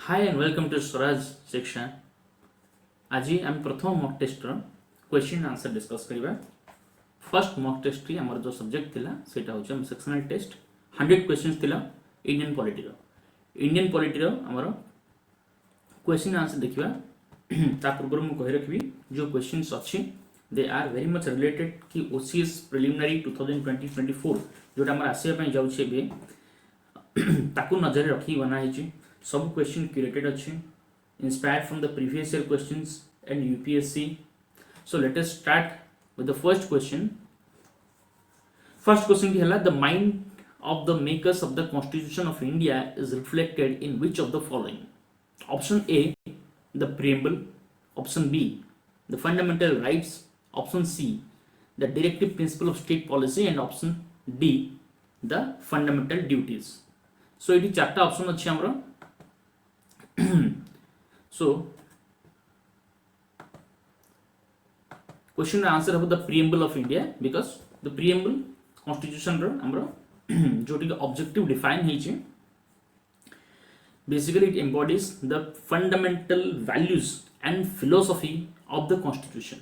Hi and welcome to Swaraj section. आज आम प्रथम mock test question answer discuss करिबा. फर्स्ट मॉक टेस्ट री हमर जो सब्जेक्ट थिला सेटा होचे हम सेक्शनल टेस्ट 100 क्वेश्चंस थिला इंडियन पॉलिटी रो हमर क्वेश्चन आंसर देखिबा. ता पूर्व मु कहि रखबी जो क्वेश्चंस अछि they are very much related कि OCS प्रिलिमिनरी 2020-24 जोटा हमर आसिया पय जाउ छे बे ताकू नजर रखी बना है. सब क्वेश्चन क्यूरेटेड अच्छे inspired from the previous year questions and UPSC. So let us start with the first question. First question ki hala, the mind of the makers of the Constitution of India is reflected in which of the following? Option A, the preamble. Option B, the fundamental rights. Option C, the directive principle of state policy. And option D, the fundamental duties. So it is चारटा option अच्छे हमरा. So question answer about the preamble of India, because the preamble constitution ro amro joti ka objective define heiche. Basically it embodies the fundamental values and philosophy of the constitution.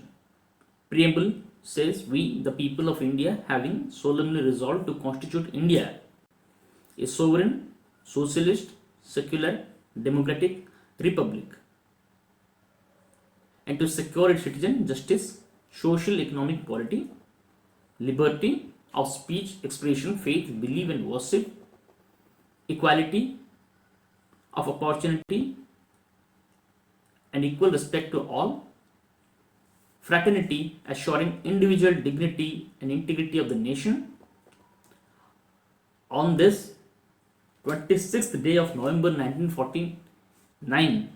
Preamble says, we the people of India having solemnly resolved to constitute India a sovereign, socialist, secular, democratic republic, and to secure its citizens justice, social, economic, polity, liberty of speech, expression, faith, belief and worship, equality of opportunity and equal respect to all, fraternity assuring individual dignity and integrity of the nation. On this 26th day of November 1949,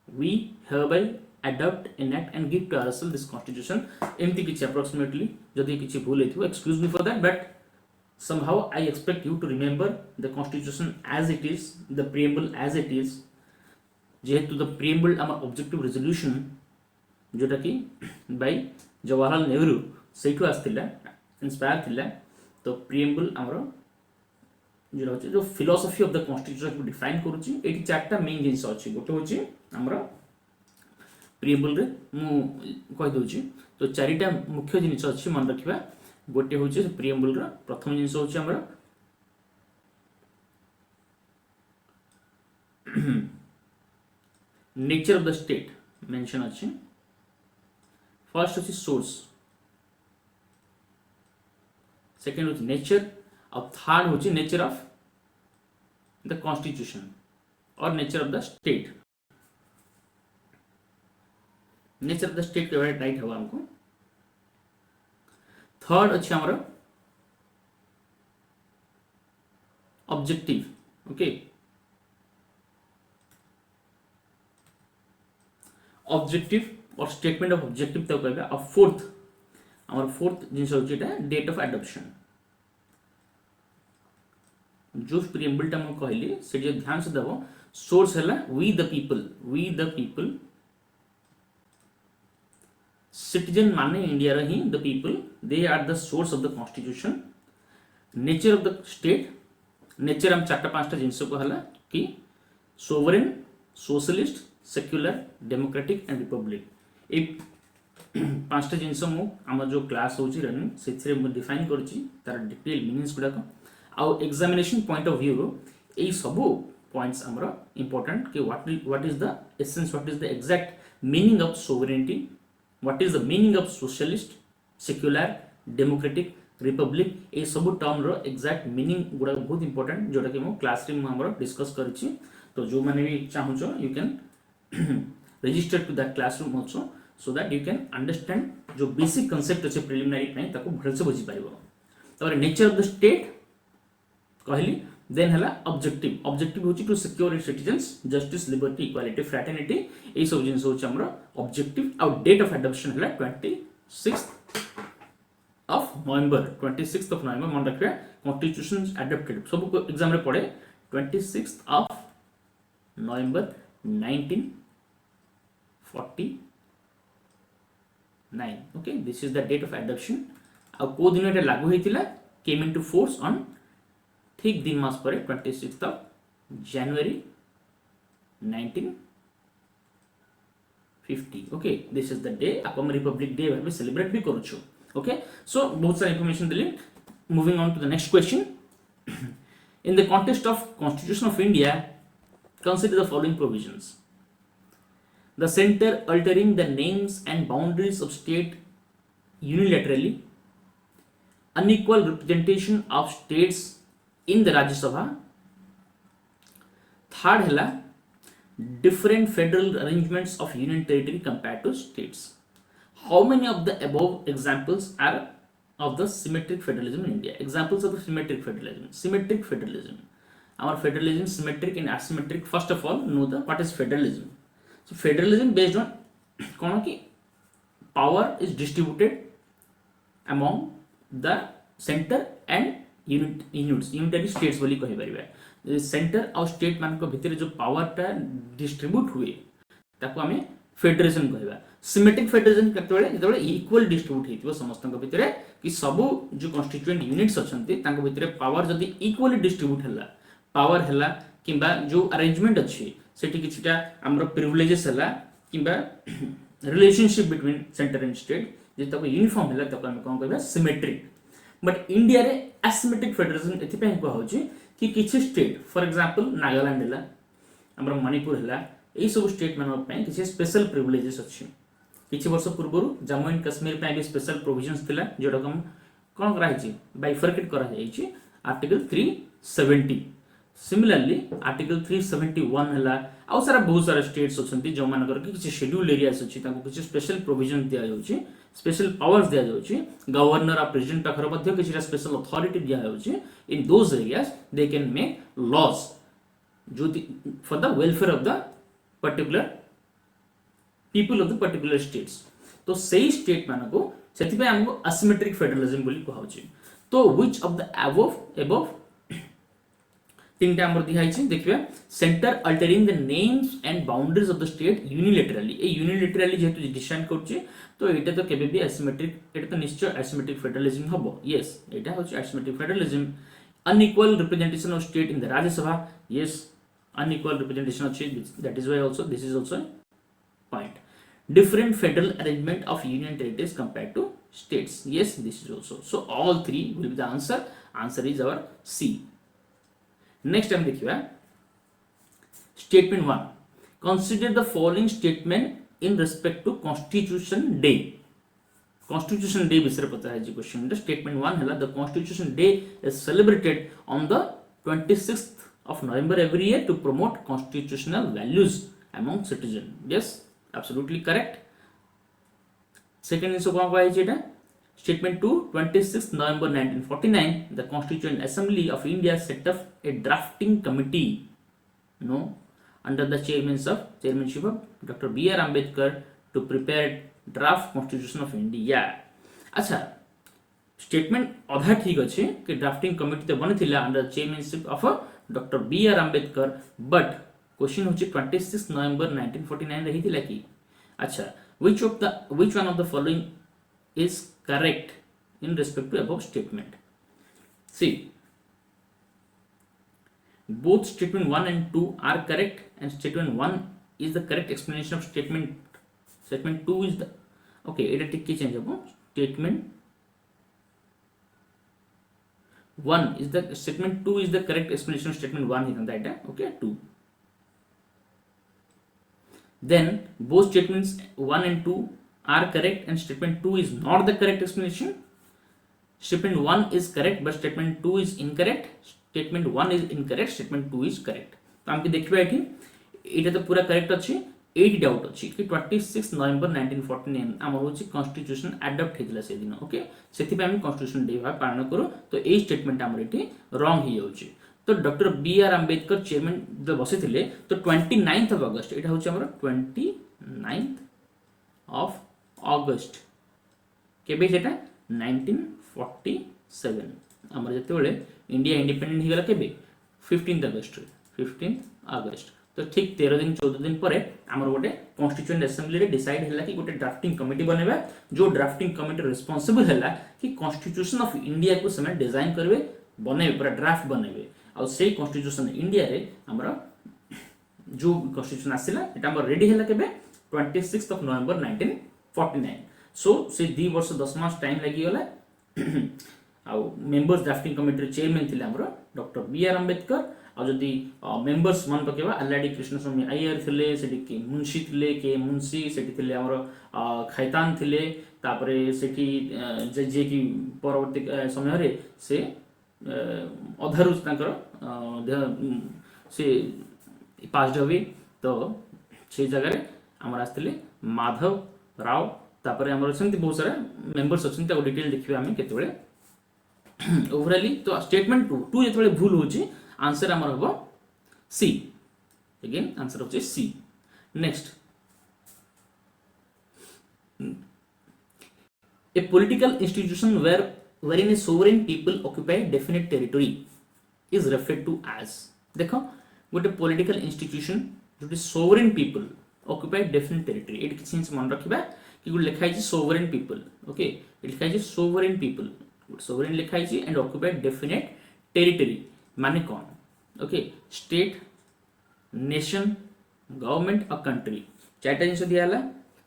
we hereby adopt, enact and give to ourselves this constitution. एमती किछि approximately जदि किछि भूल हेथिबो excuse me for that, but somehow I expect you to remember the constitution as it is, the preamble as it is. जेहेतु the preamble आम objective resolution जोटा कि by Jawaharlal Nehru सेठु आस्थिला inspire थिला. तो preamble आमरो जो फिलोसफी ऑफ द कॉन्स्टिट्यूशन को define करूची. Eighty चारटा main जिंस अछि. गोटे होची हमरा प्रिएबल रे मु कहि दोची. तो चारिटा मुख्य जिंस अछि मन रखिबा. गोटे होची प्रिएबल रा प्रथम जिंस होची हमरा nature of the state mention अछि. फर्स्ट होची सोर्स, सेकंड होची नेचर, और थर्ड होची नेचर ऑफ द कॉन्स्टिट्यूशन और nature of the state. Nature of the state के बारे राइट हवा हमको. थर्ड अच्छा हमारा ऑब्जेक्टिव. ओके, ऑब्जेक्टिव और स्टेटमेंट ऑफ ऑब्जेक्टिव तक कहबा. और फोर्थ हमारा फोर्थ जिंस होची एटा डेट ऑफ एडॉप्शन. जो प्रिएम्बल टा मैं कहली से जे ध्यान से देबो. सोर्स हैला वी द पीपल सिटीजन माने इंडिया रही the people, they are the source of the constitution. Nature of the state, nature हम चारटा पांचटा जिंस को हला कि sovereign, socialist, secular, democratic and republic. ए पांचटा जिंस मु हम जो क्लास होची रनिंग सेथरे मु डिफाइन करची तार डिटेल मीनिंग्स गुडा को. आउ एग्जामिनेशन पॉइंट ऑफ व्यू ए सब पॉइंट्स हमरा इंपोर्टेंट कि what is the essence, what is the exact meaning of sovereignty, what is the meaning of socialist, secular, democratic, republic. ए सब टर्म रो एग्जैक्ट मीनिंग गुडा बहुत इंपोर्टेंट जोटा कि मो क्लास रे हमरा डिस्कस करछि. तो जो माने भी चाहूछो you can register to that classroom also, so that you can understand जो बेसिक कांसेप्ट अछि प्रिलिमिनरी पे ताको भल से बुझि पाइबो. तबरे नेचर ऑफ द स्टेट कहली. देन हला ऑब्जेक्टिव. ऑब्जेक्टिव होची to secure its citizens justice, liberty, equality, fraternity. ए सब जिंस होची हमरा ऑब्जेक्टिव. और डेट ऑफ एडॉप्शन हला 26th ऑफ नवंबर मन रखबे. कॉन्स्टिट्यूशन एडॉप्टेड सब को एग्जाम रे पड़े 26th of November 1949. Okay, this is the date of adoption. आ को दिन एटा लागू हेतिला, केम इनटू फोर्स ऑन ठीक 3 मास पर 26th of January 1950. Okay, this is the day आपण रिपब्लिक डे भाबे सेलिब्रेट भी करूछु. Okay, so बहुत सारा इंफॉर्मेशन दिली. Moving on to the next question. In the context of Constitution of India, consider the following provisions. The center altering the names and boundaries of state unilaterally, unequal representation of states in the Rajya Sabha, third hela different federal arrangements of union territory compared to states. How many of the above examples are of the symmetric federalism in India? Examples of the symmetric federalism. Symmetric federalism. Our federalism symmetric and asymmetric. First of all, know the what is federalism. So federalism based on कौन कि power is distributed among the center and unitary states बोली कही परिबा. Centre और state मान को भितर जो power टा डिस्ट्रीब्यूट हुए ताको हमें फेडरेशन कहबा. सिमेट्रिक फेडरेशन केतबेले जेतबेले इक्वल डिस्ट्रीब्यूट हेतिबो समस्त भितर कि सब जो कॉन्स्टिट्यूएंट यूनिट्स अछंती ताको भितर पावर जदी इक्वली डिस्ट्रीब्यूट हला पावर हला किबा जो अरेंजमेंट अछि सेठी किछटा हमरो प्रिविलेजेस हला किबा relationship between centre and state जे ताको यूनिफॉर्म हला ताको हम कोन कहबा सिमेट्रिक. बट इंडिया रे एसिमेट्रिक फेडरेशन एथि पे को होची कि किछि स्टेट फॉर एग्जांपल नागालैंड हला हमरो मणिपुर हला एई सब स्टेट मान पे किछि स्पेशल प्रिविलेजेस अछि. किछि वर्ष पूर्व जम्मू एंड कश्मीर पे भी स्पेशल प्रोविजंस थिला जोटा हम कोन करा हिची बाइफरकेट करा जाईची आर्टिकल 370. सिमिलरली आर्टिकल 371 हला आ सारा बहुत सारा स्टेट्स अछंती जो मानकर कि किछि शेड्यूल्ड एरियास अछि ताको किछि स्पेशल प्रोविजन दिया जाउची स्पेशल पावर्स दिया जाउची गवर्नर आ प्रेसिडेंट पाखर मध्ये किछि स्पेशल अथॉरिटी दिया जाउची in those areas they can make laws जो for the welfare of the particular people of the particular states. तो सही स्टेट मानको सेति पे हमको एसिमेट्रिक फेडरलिज्म बोली कहउची. तो व्हिच ऑफ द अबव तीनटा हमर दिखाई देखिबा centre altering the names and boundaries of the state unilaterally. ए यूनिलैटरली जेतु डिसाइड करछि तो एटा तो केबे भी एसिमेट्रिक एटा तो निश्चय एसिमेट्रिक फेडरलिज्म हबो. यस एटा होछि asymmetric federalism. Unequal representation of state in the Rajya Sabha. Yes unequal representation अछि that is why also this is also point. Different federal arrangement of union territories compared to states. Yes, this is also. So all three will be the answer. Answer is our C. Next time देखिए statement 1. Consider the following statement in respect to Constitution Day. Constitution Day विषय पता है जी question. Statement 1 है the Constitution Day is celebrated on the 26th of November every year to promote constitutional values among citizens. Yes, absolutely correct. Second is statement 2, 26th November 1949 the Constituent Assembly of India set up a drafting committee under the chairmanship of Dr. B.R. Ambedkar to prepare draft Constitution of India. अच्छा statement आधा ठीक अच्छे कि drafting committee तो बनी थिला under chairmanship of Dr. B.R. Ambedkar but question होची 26 नवंबर 1949 रही थिला कि अच्छा which one of the following is correct in respect to above statement. See, both statement 1 and 2 are correct and statement 1 is the correct explanation of statement 2 is the okay eta tick ki change habo statement 1 is the statement 2 is the correct explanation of statement 1 is that okay 2. Then both statements 1 and 2 are correct and statement 2 is not the correct explanation. Statement 1 is correct but statement 2 is incorrect. Statement 1 is incorrect, statement 2 is correct. तो हमके देखिबा एठी एटा तो पूरा correct अछि. 8 doubt अछि कि 26 नवंबर 1949 हमर होछि कॉन्स्टिट्यूशन अडॉप्ट हेतिला से दिन. ओके सेति पे हम कॉन्स्टिट्यूशन डे पालन करू तो ए स्टेटमेंट हमर एठी रॉन्ग ही होछि. तो doctor B R Ambedkar chairman जो बसे थिले तो 29th ऑफ अगस्त एटा होछि हमर 29th ऑफ अगस्त केबे जेटा 1947 हमर जते बेले इंडिया इंडिपेंडेंट हिगला केबे 15th अगस्त. तो ठीक 13 दिन 14 दिन पर हमर गोटे कॉन्स्टिट्यूएंट असेंबली रे डिसाइड हला कि गोटे ड्राफ्टिंग कमिटी बनेबा जो ड्राफ्टिंग कमिटी रिस्पांसिबल हला कि कॉन्स्टिट्यूशन ऑफ इंडिया को समय डिजाइन करबे बनेबे पूरा ड्राफ्ट बनेबे और से कॉन्स्टिट्यूशन इंडिया रे हमरा जो कॉन्स्टिट्यूशन आसिला एटा हमर रेडी हैला केबे 26 ऑफ नवंबर 1949 सो से 2 वर्ष 10 मास टाइम लागि गला आ मेंबर्स ड्राफ्टिंग कमिटी चेयरमैन थिले हमर डॉक्टर बी आर अंबेडकर आ जदी मेंबर्स मन पकेबा अल्लाडी कृष्णस्वामी अय्यर थिले सेठी के मुंशी थिले के मुंशी सेठी थिले हमर खैतान थिले तापरे सेठी जे की परवर्ती समय रे से अधारु तांकर से पास हबे तो से जगह रे हमर आस्थिले माधव राव तापरे हमर समिति बहुत सारा मेंबर्स अछन ता डिटेल देखिबा हम केतबेले ओवरऑली तो स्टेटमेंट 2 जेतबेले भूल होची आंसर हमर हबो सी अगेन आंसर होची सी next a political institution wherein a sovereign people occupy definite territory is referred to as देखो गोटे political institution जोटी sovereign people occupy definite territory एट किछि मन रखिबा कि गुड लिखाइ छी sovereign people ओके एट लिखाइ छी sovereign people sovereign लिखाइ छी and occupy definite territory माने कोन ओके स्टेट नेशन गवर्नमेंट और कंट्री चारटा जिंस दियाला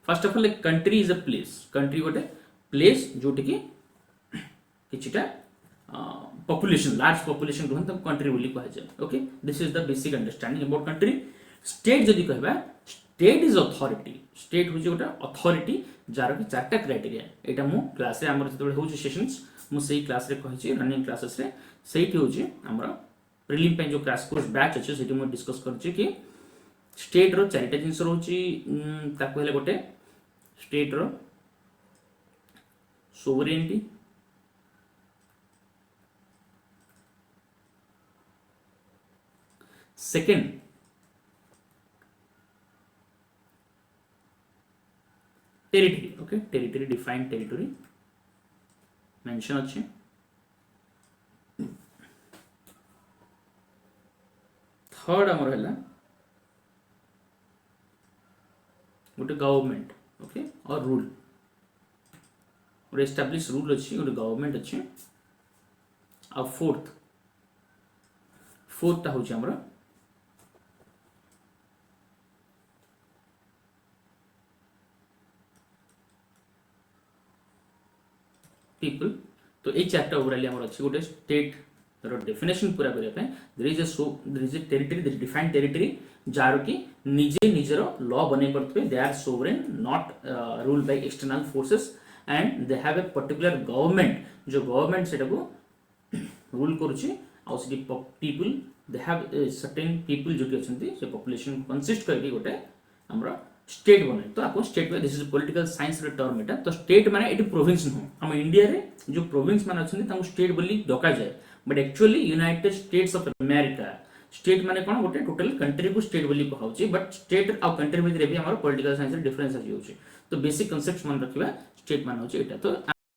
first of all a country is a place country गोटे प्लेस जोटी की किछिटा population large population रहन त कंट्री बोली कहै छै okay this is the basic understanding about country state जदी कहबा स्टेट इज अथॉरिटी स्टेट होची गोटा अथॉरिटी जार की चारटा क्राइटेरिया एटा मु क्लास रे हमर जतबे होची सेशंस मु सेही क्लास रे कहै छी रनिंग क्लासेस रे सेही होची हमर प्रीलिम पे जो क्रैश कोर्स बैच अछि सेठी मु डिस्कस करछि कि स्टेट रो चारटा जिंस रहउची ताको हेले गोटे स्टेट रो sovereignty second territory okay territory defined territory mention अछि थर्ड हमर हैला गोटे गवर्नमेंट ओके और रूल और एस्टैब्लिश रूल अछि गोटे गवर्नमेंट अछि आ फोर्थ टा होछि हमरा people तो ए चारटा ओवरऑली हमर अछि गोटे स्टेट रो डेफिनेशन पूरा करिया पे there is a territory that defined territory जार की निजे निजरो लॉ बने परतबे they are sovereign not ruled by external forces and they have a particular government जो गवर्नमेंट सेटा को रूल करूची आ city people they have certain people जो के अछंती से पॉपुलेशन कंसिस्ट करके गोटे हमरा स्टेट बने तो आपको स्टेट में दिस इज पॉलिटिकल साइंस रे टर्म एटा तो स्टेट माने एटी प्रोविंस नो हम इंडिया रे जो प्रोविंस माने अछंती ताको स्टेट बोली डका जाय but actually United states of America state माने कोन गोटे टोटल कंट्री को स्टेट बोली कहउची बट स्टेट आ कंट्री भितर भी हमर पॉलिटिकल साइंस रे डिफरेंस अछि होची तो बेसिक कांसेप्ट्स मन रखिबा स्टेट माने होची एटा तो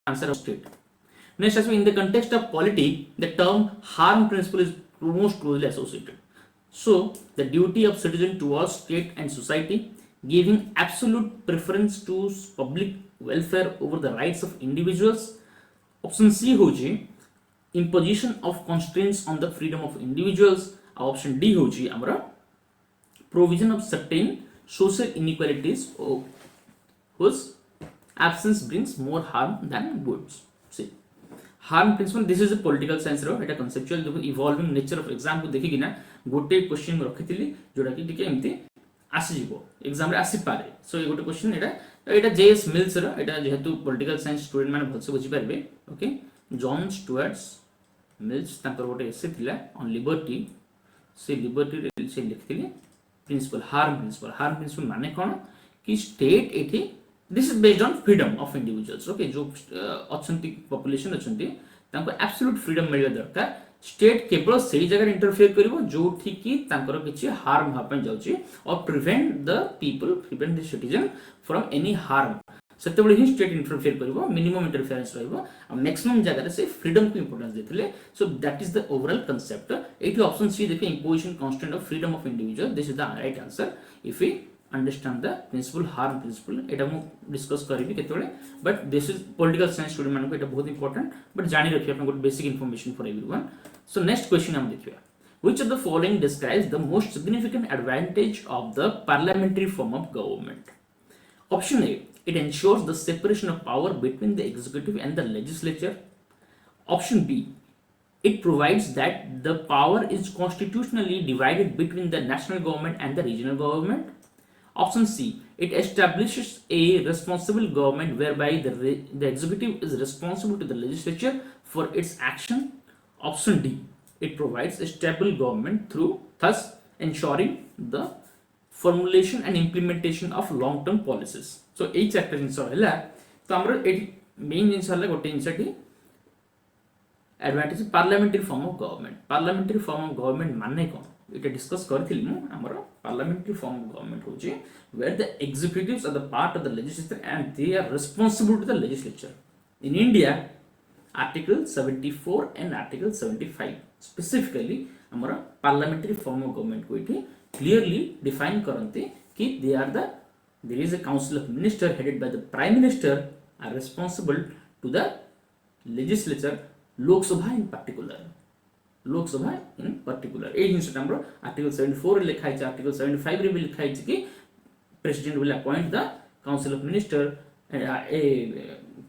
answer of state next as in the context of polity the term harm principle is most closely associated so the duty of citizen towards state and society giving absolute preference to public welfare over the rights of individuals option C होची imposition of constraints on the freedom of individuals option D होची हमरा provision of certain social inequalities whose absence brings more harm than goods see harm principle this is a political science row Etah conceptual जो evolving nature of exam को देखि कि ना गोटे question रखिथिली जोडा कि टिके एमती आसी जीवो एग्जाम रे आसी पारे सो ये गोटे क्वेश्चन एटा जेएस मिल्स रो एटा जेहेतु पॉलिटिकल साइंस स्टूडेंट माने भलसे बुझी पारबे ओके जॉन स्टुअर्ट्स मिल्स तांकर गोटे एसे थिला ऑन लिबर्टी से लिबर्टी रे से लिखथिले प्रिंसिपल हार्म प्रिंसिपल माने कोन कि स्टेट एठी this is based on freedom of individuals okay जो अछंती पॉपुलेशन अछंती तांको एब्सोल्यूट फ्रीडम मिलबा दरकार स्टेट केवल सही जगह इंटरफेयर करिवो जोठी की तांकर किछि हार्म हापन जाउची और prevent the citizen from any harm सेतेबेले ही स्टेट इंटरफेयर करिवो मिनिमम इंटरफेरेंस रहइबो और मैक्सिमम जगह से फ्रीडम को इंपोर्टेंस देथिले so that is the overall concept एटी ऑप्शन सी देखिए imposition constant of freedom of individual this is the right answer if we understand the principle harm principle एटा मु डिस्कस करिवि केतबेले but this is political science student मानको एटा बहुत important but जानि रखिया अपन good basic information for everyone so next question हम देखिया which of the following describes the most significant advantage of the parliamentary form of government? Option A, it ensures the separation of power between the executive and the legislature. Option B, it provides that the power is constitutionally divided between the national government and the regional government. Option C, it establishes a responsible government whereby the executive is responsible to the legislature for its action. Option D, it provides a stable government through thus ensuring the formulation and implementation of long term policies. So এই চারটা জিনিস হলা তো আমরা এটি main জিনিস হলা গোটে জিনিসটি advantage parliamentary form of government. Parliamentary form of government माने कौन এটা ডিসকাস କରିଥିଲି ମୁଁ ଆମର parliamentary form of government होची where the executives are the part of the legislature and they are responsible to the legislature. In India, Article 74 and Article 75 specifically हमारा parliamentary form of government को इठी clearly define करते कि there is a council of ministers headed by the prime minister are responsible to the legislature. Lok Sabha in particular, এই জিনিসটা আমরা Article 74 এ লেখা আছে, Article 75 রে भी লেখা আছে कि president will appoint the council of minister, a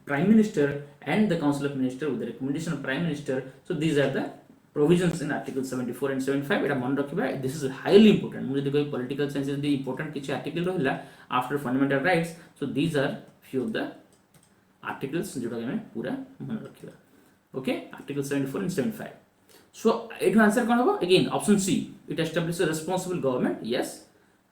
prime minister and the council of minister with the recommendation of prime minister. So these are the provisions in Article 74 and 75. এটা মনে রাখিবা, this is highly important. मुझे देखो political science is the important কিছু article রহিলা after fundamental rights. So these are few of the articles जोटा हमें पूरा मन रखिबा. Okay, Article 74 and 75. So it answer कौन होगा? Again, option C. It establishes a responsible government. Yes,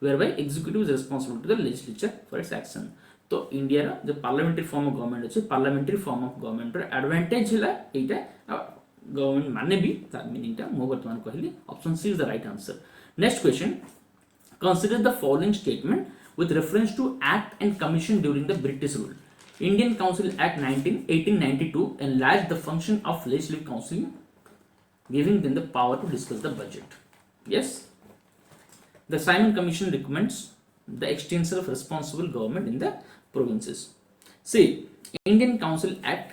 whereby executive is responsible to the legislature for its action. तो India रा जो parliamentary form of government अच्छे parliamentary form of government रा advantage है एटा government माने भी तार meaning टा मो वर्तमान कहली. Option C is the right answer. Next question. Consider the following statement with reference to Act and Commission during the British rule. Indian Council Act 1892 enlarged the function of Legislative Council, giving them the power to discuss the budget. Yes. The Simon Commission recommends the extension of responsible government in the provinces. See, Indian Council Act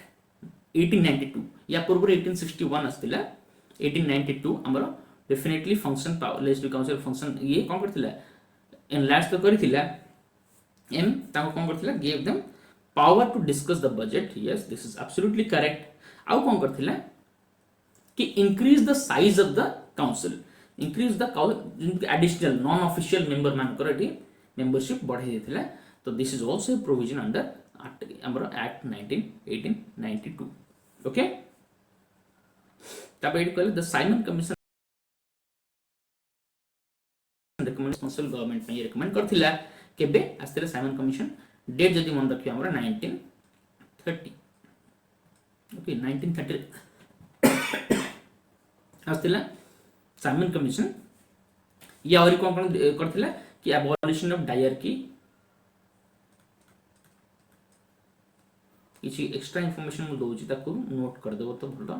1892 या पूर्व 1861 आस्तिला 1892 हमरो definitely function power Legislative Council function ये कौन करथिला enlarge तो करथिला M ताको कौन करथिला gave them power to discuss the budget. Yes, this is absolutely correct. आउ कौन करथिला कि increase the size of the council, increase the additional non official member मानकर एठी membership बढ़ाई देथिला. तो this is also a provision under हमरो Act 1892. Okay, तापर एठी कहले the Simon Commission recommend responsible government में recommend करथिला केबे आस्तेला Simon Commission डेट जदि मन रखियो हमरा 1930. ओके 1930 आस्तिला साइमन कमिशन या और कोन करथिला कि एबोलिशन ऑफ डायरकी किछि एक्स्ट्रा इंफॉर्मेशन मु दोछि ताको नोट कर देबो तो भलो.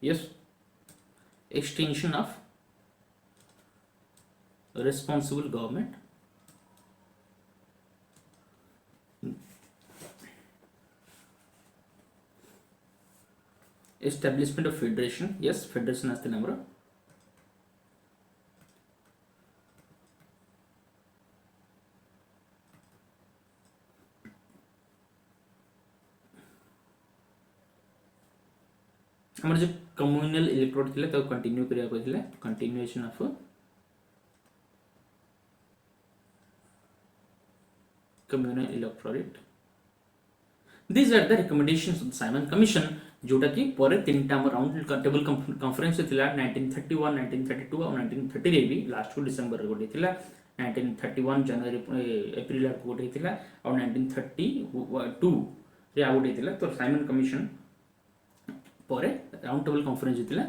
Yes, extension of responsible government, establishment of federation. Yes, federation as the number. हमर जो कम्युनल इलेक्टोरेट थिले तो कंटिन्यू करिया कहिला continuation of communal electorate. These are the recommendations of the Simon Commission जोटा कि परे तीनटा राउंड टेबल कॉन्फ्रेंस थिला 1931 1932 और 1930 रे भी लास्ट को डिसेंबर रे गोटे थिला 1931 जनवरी अप्रैल को गोटे थिला और 1932 रे आ गोटे थिला. तो साइमन कमिशन परे राउंड टेबल कॉन्फ्रेंस थिला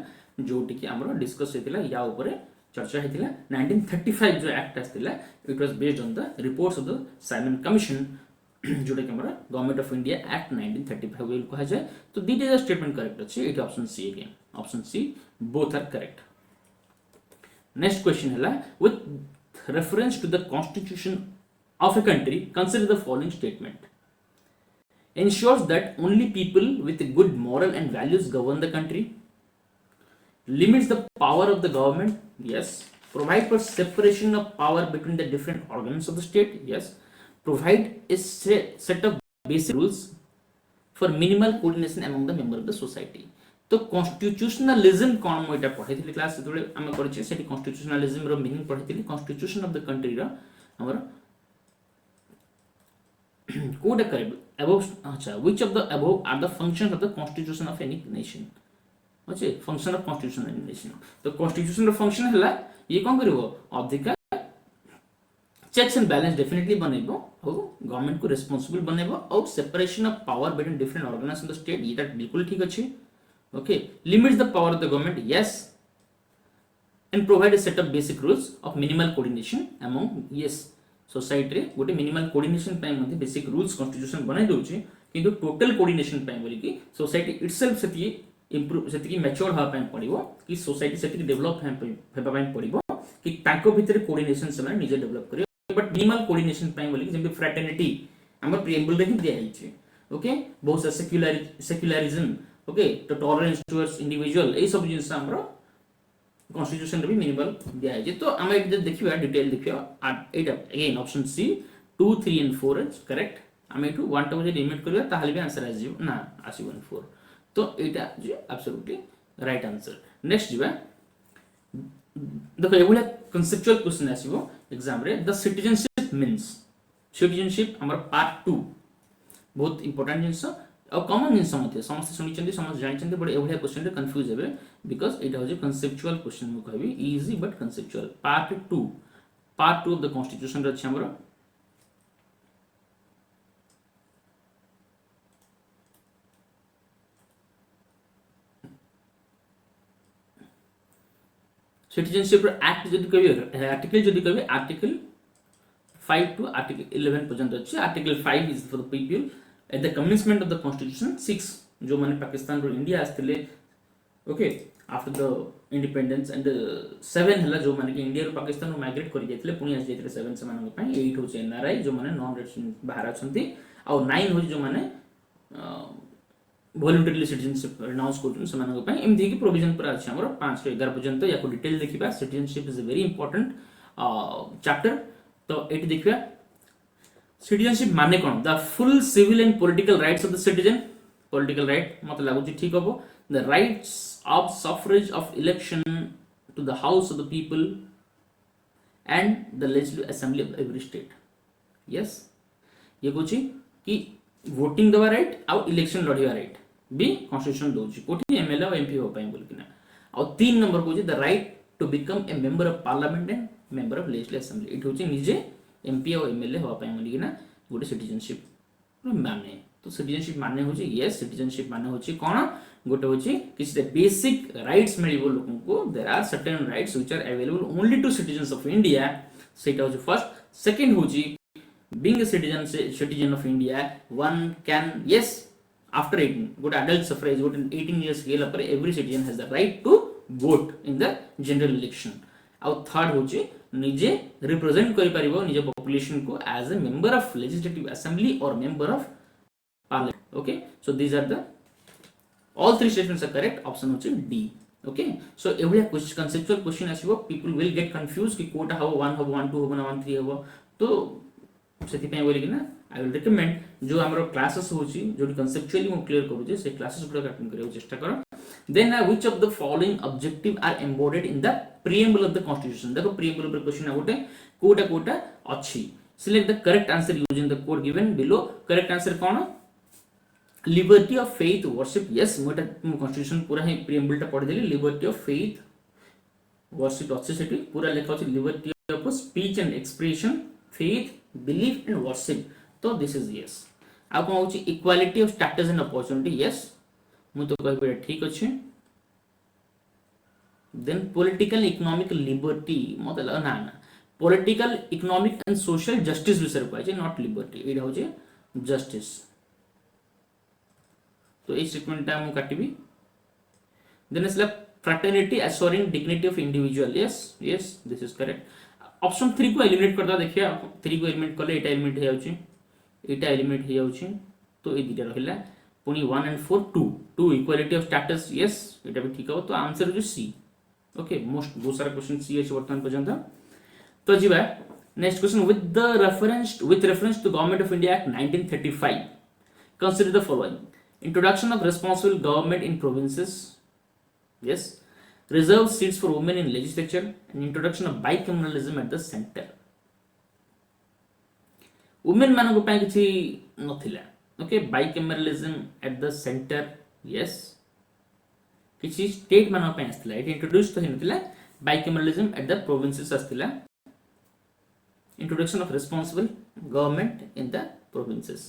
जोटी कि हमरो डिस्कस हेतिला या ऊपर चर्चा हेतिला. 1935 जो एक्ट आस्तिला it was based on the reports of the Simon commission जोटा कि हमरा गवर्नमेंट ऑफ इंडिया एक्ट 1935 विल कहा जाय. तो दीटा स्टेटमेंट करेक्ट अछि. It option C again option C both are correct. Next question हला with reference to the constitution of a country consider the following statement. ensures that only people with good moral and values govern the country, limits the power of the government, yes, provide for separation of power between the different organs of the state, yes, provide a set of basic rules for minimal coordination among the member of the society. तो constitutionalism कौन मु एटा पढैथिली class सेतबे हम करछि सेठी constitutionalism रो मीनिंग पढैथिली कॉन्स्टिट्यूशन ऑफ द कंट्री रो हमर कोड करेक्ट अबव अच्छा which of the above are the functions of the constitution of any nation अच्छे function of constitution of any nation तो कॉन्स्टिट्यूशन रो फंक्शन हला ये कोन करबो अधिकार चेक्स एंड बैलेंस डेफिनेटली बनेबो और गवर्नमेंट को रिस्पांसिबल बनेबो और separation of power between different organs in the state ये बिल्कुल ठीक अछि okay limits the power of the government, yes, and provide a set of basic rules of minimal coordination among, yes, society रे गोटे minimal coordination ପାଇଁ मध्ये basic rules constitution बनाइ दउछि किंतु total coordination ପାଇଁ बोली कि society itself सेति improve सेति mature हा ପାଇଁ पड़िबो कि society सेति develop हेबा ପାଇଁ पड़िबो कि ताको भितरे coordination से माने निजे develop करियो but minimal coordination ପାଇଁ बोली कि जेमि fraternity हमर preamble रे ही दिया हिचे ओके बहुत सा secularism ओके तो टॉलरेंस टुवर्ड्स इंडिविजुअल ए सब जिंस हमरो कॉन्स्टिट्यूशन रे भी मिनिमल दिया है तो हम एक देखिबा डिटेल देखिबा एटा again option C 2 3 and 4 is correct हम एटू 1 टू जे लिमिट करबा ताहाले भी आंसर आसी ना आसीबन 4 तो एटा जे एब्सोल्युटली राइट आंसर नेक्स्ट जिबा देखो एबुला कांसेप्चुअल क्वेश्चन आसीबो एग्जाम रे द सिटीजनशिप मींस सिटीजनशिप हमर पार्ट 2 बहुत इंपोर्टेंट जिंस और कॉमन जिंस मते समस्त सुनिचंदी समस्त जानिचंदी बट एवढ्या क्वेश्चन रे कंफ्यूज हेबे because it was a conceptual question मु कहबी easy but conceptual part 2 of the constitution रे अछि हमरो सिटीजनशिप एक्ट जदि कहबी आर्टिकल जदि कहबी आर्टिकल 5 टू आर्टिकल 11 पर्यंत अछि article 5 is for the people at the commencement of the constitution 6 जो माने पाकिस्तान रो इंडिया आस्थिले okay after the independence and 7 हला जो माने कि इंडिया रो पाकिस्तान रो माइग्रेट करि जायतिले पुनी आस जायतिले 7 से माने पई 8 होचे एनआरआई जो माने नॉन रेसिडेंट बाहर अछंती और 9 हो जो माने वॉलंटरीली सिटीजनशिप रिनाउंस करछन से माने पई एमदी की प्रोविजन पर अछि हमर 5 से 11 पर्यंत या को डिटेल देखिबा citizenship is a very important chapter तो एटी देखिबा सिटीजनशिप माने कोन the full civil and political rights of the citizen political right मत लागु ठीक हबो the rights of suffrage of election to the house of the people and the legislative assembly of every state yes ये कोची कि voting दवा right आ election लड़िवा राइट बी कॉन्स्टिट्यूशन दोची कोठी एमएलए और एमपी हो पाए बोल किना और 3 नंबर कोची the right to become a member of parliament and member of legislative assembly it होची निजे एमपी और एमएलए होवा पाए बोली किना गोटे सिटीजनशिप माने तो सिटीजनशिप माने होची यस सिटीजनशिप माने होची कोन गोटे होची किसी बेसिक राइट्स मिलिबो लोगन को there are certain rights which are available only to citizens of India सेटा होची फर्स्ट सेकंड होची being a citizen of India one can yes after 18 गोटे एडल्ट सफरेज गोटे 18 इयर्स गेला पर every citizen has the right to vote in the general election और third होची निजे रिप्रेजेंट करि परिबो निजे पॉपुलेशन को as a member of legislative assembly और member of parliament okay so these are the all three statements are correct option होची D okay so एवढिया क्वेश्चन कंसेप्चुअल क्वेश्चन आसीबो पीपल विल गेट कंफ्यूज कि कोटा हबो 1 हबो 1 2 हबो ना 1 3 हबो तो सेति पय बोली कि ना आई विल रिकमेंड जो हमरो क्लासेस होची जो कंसेप्चुअली मो क्लियर करू जे से क्लासेस गुडा अटेंड करियो चेष्टा करो then which of the following objective are embodied in the preamble of the constitution देखो preamble पर क्वेश्चन गोटे कोटा अछि select the correct answer using the code given below correct answer cone liberty of faith worship yes मोटा constitution पूरा है preamble टा पढ़ देली liberty of faith worship अछि सेठी पूरा लिखा अछि liberty of speech and expression faith belief and worship तो this is yes आ कोन होछि equality of status and opportunity yes मु तो कहबे ठीक अछि देन पॉलिटिकल इकोनॉमिक लिबर्टी मतलब ना political economic and social justice विषय पर छै नॉट लिबर्टी एटा हो छै जस्टिस तो ए स्टेटमेंट ता मु काटिबी देन इसला fraternity assuring dignity of individual yes yes this is correct option 3 को एलिमिनेट करदा देखिया 3 को एलिमिनेट करले एटा एलिमिनेट हे जाउची एटा एलिमिनेट हे जाउची तो ये दुटा रहिला पुनी 1 and 4 2 equality of status yes एटा भी ठीक हो तो आंसर हो सी ओके मोस्ट बहुत सारा क्वेश्चन सी अछि वर्तमान पर्यंत तो जिबा next question with reference to Government of India Act 1935 consider the following introduction of responsible government in provinces yes reserved seats for women in legislature and introduction of bicameralism at the center women मानको पय किछि नथिला okay bicameralism at the center yes किछि state मानको पय आस्थिला it introduce तो हिनथिला bicameralism at the provinces आस्थिला introduction of responsible government in the provinces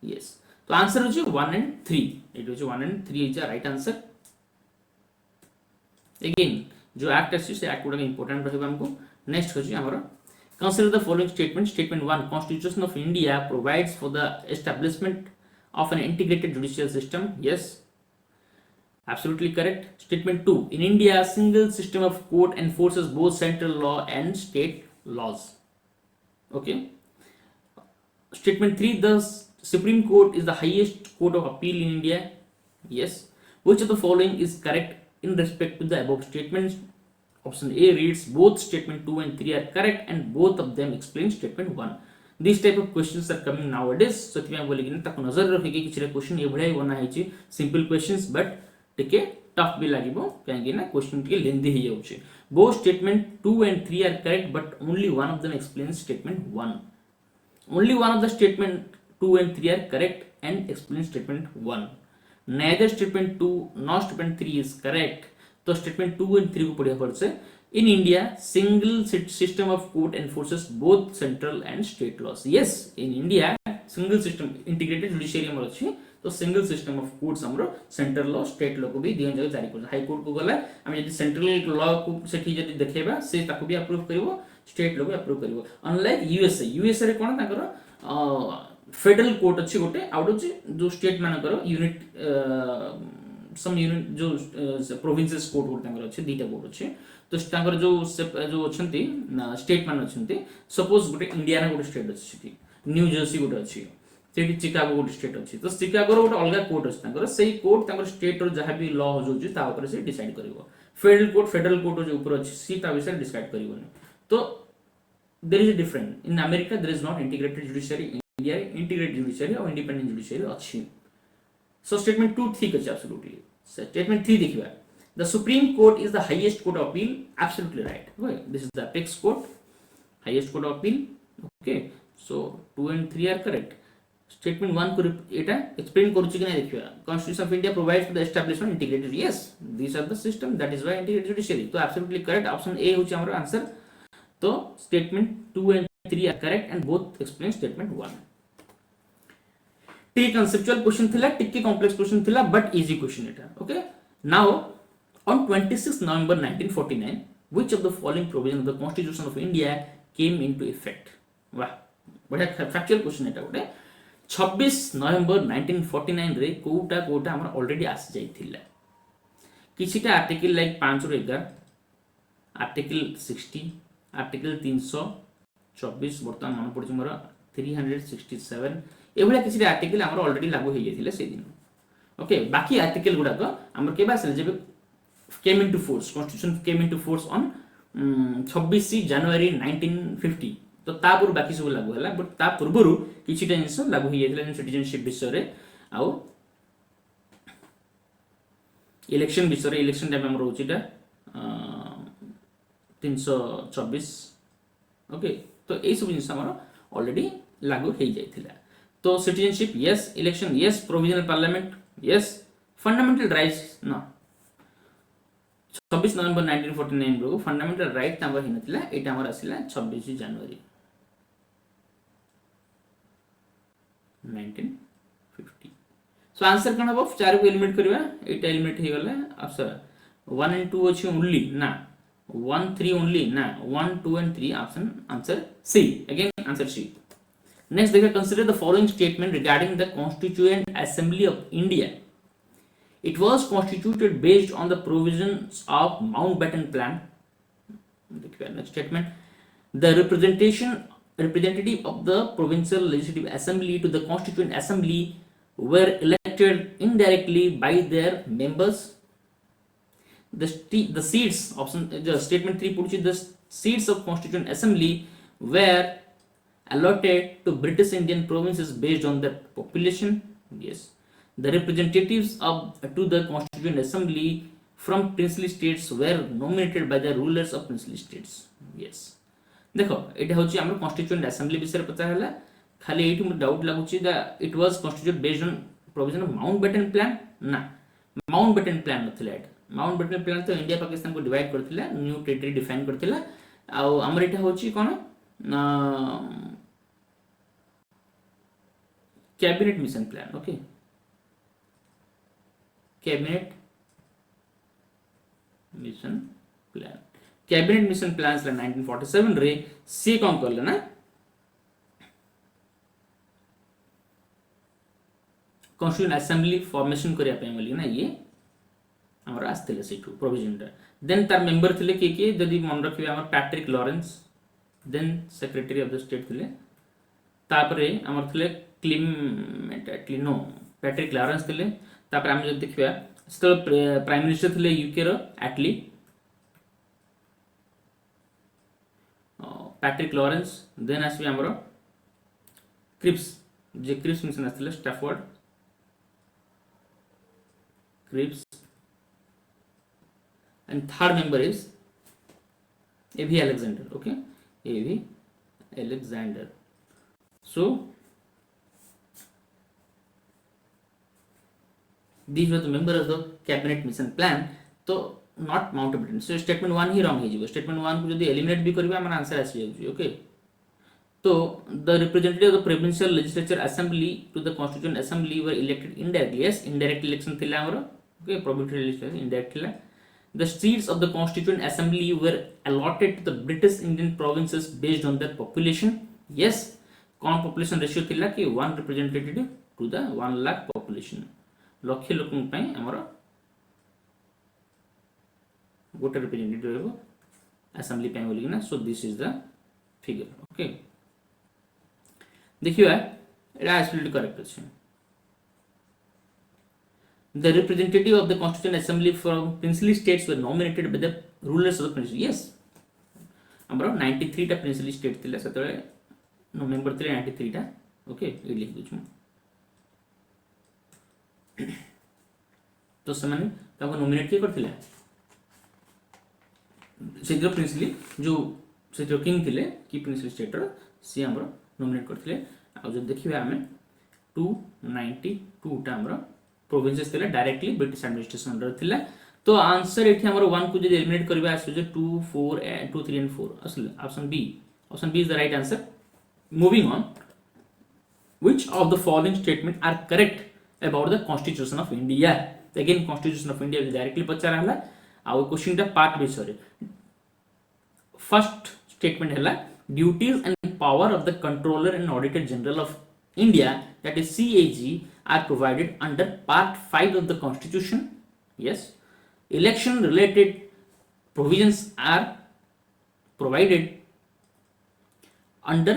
yes तो आंसर हो 1 and 3 इट हो 1 and 3 is the right answer again जो एक्ट अछि से एक्ट गुडा इंपोर्टेंट रहबा हमको नेक्स्ट होची हमर consider the following statement 1 constitution of India provides for the establishment of an integrated judicial system yes absolutely correct statement 2 in India a single system of court enforces both central law and state laws okay statement 3 the Supreme Court is the highest court of appeal in India yes which of the following is correct in respect to the above statements option A reads both statement 2 and 3 are correct and both of them explain statement 1 these type of questions are coming nowadays so ती बोले कि ताको नजर रखिके किछि question ए भड़ाई बना है simple questions but टिके tough भी लागिबो काहे ना क्वेश्चन टिके लेंदी हो जाउछे both statement 2 and 3 are correct but only one of them explains statement 1 only one of the statement 2 and 3 are correct and explains statement 1 neither statement 2 nor statement 3 is correct तो statement 2 and 3 को पढ़िया पड़से in India single system of court enforces both central and state laws yes in India single system integrated judiciary हमर अछि तो single system of courts हमरो central law state law को भी दियन जगह जारी कर हाई कोर्ट को गला हम यदि सेंट्रल लॉ को सेठी जदि देखेबा से ताको भी अप्रूव करबो स्टेट लॉ भी अप्रूव करबो अनलाइक यूएसए रे कोन ताकर फेडरल कोर्ट अछि गोटे आउट अछि जो स्टेट मानकर यूनिट सम यूनिट जो प्रोविंसेस कोर्ट गोटे ताकर अछि दीटा कोर्ट अछि तो ताकर जो अछंती स्टेट मान अछंती सपोज गोटे इंडियाना गोटे स्टेट अछि न्यू जर्सी गोटे अछि सेठी चिकागो गोटे स्टेट अछि तो चिकागो रो गोटे अलग कोर्ट अछि ताकर सेही कोर्ट ताकर स्टेट रो जहां भी लॉ हो जोछि ता ऊपर से डिसाइड करबो फेडरल कोर्ट जो ऊपर अछि सी ता विषय डिसाइड करबोनी तो there is a difference in America there is not integrated judiciary in India integrated judiciary or independent judiciary अछि so statement 2 ठीक अछि absolutely statement 3 देखिबा the Supreme Court is the highest court of appeal absolutely right okay this is the apex court highest court of appeal okay so 2 and 3 are correct statement 1 को एटा explain करूची कि नै देखिबा constitution of India provides for the establishment integrated yes these are the system that is why integrated judiciary तो absolutely correct option A होची हमर answer तो statement 2 and 3 are correct and both explain statement 1 T conceptual question थिला टिके complex question थिला but easy question Etah okay now on 26 November 1949 which of the following provisions of the Constitution of India came into effect वाह बढ़िया factual question एटा गोटे 26 नवंबर 1949 रे कोटा हमर already आस जाइथिला किछिटा article like 5 रो 11 article 60 article 324 वर्तमान मन पड़छ मोर 367 एभला किछिटा आर्टिकल हमर ऑलरेडी लागू हो जाइथिला से दिन ओके बाकी आर्टिकल गुडा को हमर केबा से जेबे came into force constitution came into force on 26 जनवरी 1950 तो तापुर बाकी सब लागू हला बट ता पूर्वरु किछिटा जिंस लागू हो जाइथिला सिटीजनशिप विषय रे आउ इलेक्शन विषय रे इलेक्शन टाइम हम रहउचिटा 324 ओके तो ए सब जिंस हमर ऑलरेडी लागू हो जाइथिला तो citizenship yes election yes provisional parliament yes fundamental rights no 26 नवंबर 1949 रो फंडामेंटल राइट तांबर हिनतिला एटा हमर आसिला 26 जनवरी 1950 सो आंसर कन हबो 4 को एलिमिनेट करबा एटा एलिमिनेट हे गला आंसर 1 and 2 अछि ओनली ना 1 3 ओनली ना 1 2 and 3 option answer C again answer C next देखा consider the following statement regarding the constituent assembly of India It was constituted based on the provisions of Mountbatten Plan. Next statement. The representative of the provincial legislative assembly to the constituent assembly were elected indirectly by their members. The seats option the statement 3 put the seats of constituent assembly were allotted to British Indian provinces based on their population. Yes, the representatives of to the constituent assembly from princely states were nominated by the rulers of princely states. Yes, देखो एटा होची हमर constituent assembly विषय पता हला खाली एठी मु doubt लागुची the it was constituted based on provision of Mountbatten plan ना Mountbatten plan नथिला एटा Mountbatten plan तो इंडिया पाकिस्तान को डिवाइड करथिला न्यू टेरिटरी डिफाइन करथिला आ हमर एटा होची कोन cabinet mission plan. Okay cabinet mission plan cabinet mission plan 1947 रे सी कौन करले ना कॉन्स्टिट्यूएंट असेंबली फॉर्मेशन करिया पे बोली ना ये हमरा आस्तेले सेठू प्रोविजन टा देन तार मेंबर थिले के जदी मन रखिबे हमर Patrick Lawrence then secretary of the state थिले तापरे हमर थिले क्लीमेंट एटलिनो पैट्रिक लॉरेंस थिले तापरे हम जदी देखिबा स्टल प्राइम मिनिस्टर थिले यूके रो एटली पैट्रिक लॉरेंस देन आसबे हमरो क्रिप्स जे क्रिप्स मिशन आस्थिले Stafford Cripps and third member is A.V. Alexander. Okay, A.V. Alexander. So these were the members of the cabinet mission plan. So not Mountbatten. So statement 1 he wrong है जी. Statement 1 को यदि eliminate भी करिबा हमर answer आसी जाउची. Okay, so the representative of the provincial legislature assembly to the constituent assembly were elected indirectly. Yes, indirect election थिला हमर. Okay, provincial legislature indirect थिला. The seats of the constituent assembly were allotted to the British Indian provinces based on their population. Yes, कौन population ratio थिला कि 1 representative to the 1 lakh population. लक्ष्य लोकन पई हमरो गोटे representative हो assembly पई बोली ना. So this is the figure. Okay, देखियो एटा absolutely correct अछि. The representative of the constituent assembly from princely states were nominated by the rulers of the princely. Yes, हमरो 93 टा princely state थिले सेतले नो मेंबर थिले 93 टा. ओके ए लिख दुछु तो समान ताको नॉमिनेट के करथिले सेजो princely जो सेजो किंग थिले की princely state रो सी हमरो नॉमिनेट करथिले. आ जो देखिबा हमें 292 टा हमरो प्रोविंसेस थिला डायरेक्टली ब्रिटिश एडमिनिस्ट्रेशन अंडर थिला. तो आंसर एठी हमर 1 को जे एलिमिनेट करबा आसो जे 2 4 2 3 एंड 4 असले option B is the right answer. Moving on, which of the following statement are correct about the constitution of India. Again constitution of India directly पचारा हला आ क्वेश्चन टा पार्ट विषय. फर्स्ट स्टेटमेंट हला duties and power of the controller and auditor general of India, that is CAG, are provided under Part 5 of the Constitution. Yes, election related provisions are provided under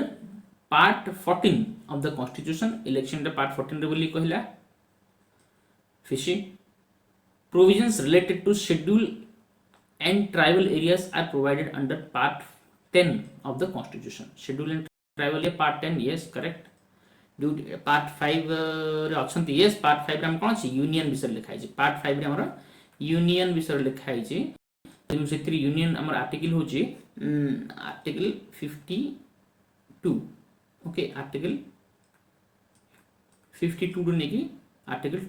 Part 14 of the Constitution. Election Part 14 रे बोली कहला. Fishy provisions related to schedule and tribal areas are provided under Part 10 of the Constitution. Schedule and tribal area Part 10. Yes, correct. Part 5 रे अछंती. Yes, part 5 रे हम कोन छी union विषय लिखाइ छी. पार्ट 5 रे हमर यूनियन विषय लिखाइ छी. हम सेत्री यूनियन हमर आर्टिकल हो छी आर्टिकल 52. ओके, आर्टिकल 52 ने की आर्टिकल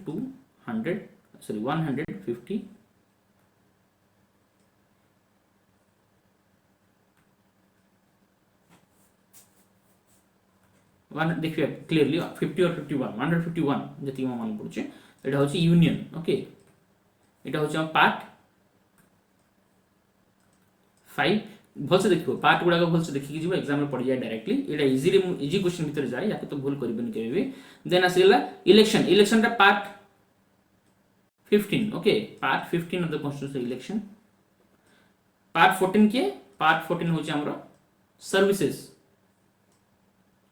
150 वन देखिए क्लियरली 50 और 51 151 जति म मन पड़ुचे एटा होची यूनियन. ओके, एटा होची पार्ट 5. भल से देखियो पार्ट गुडा को भल से देखि जिवो एग्जाम में पड़ जाय डायरेक्टली. एटा इजी क्वेश्चन भीतर जाय या तो भूल करबेन केबे भी. देन आसेला इलेक्शन टा part 15. Okay, part 15 of the constitution election. Part 14 के पार्ट 14 होची हमरो services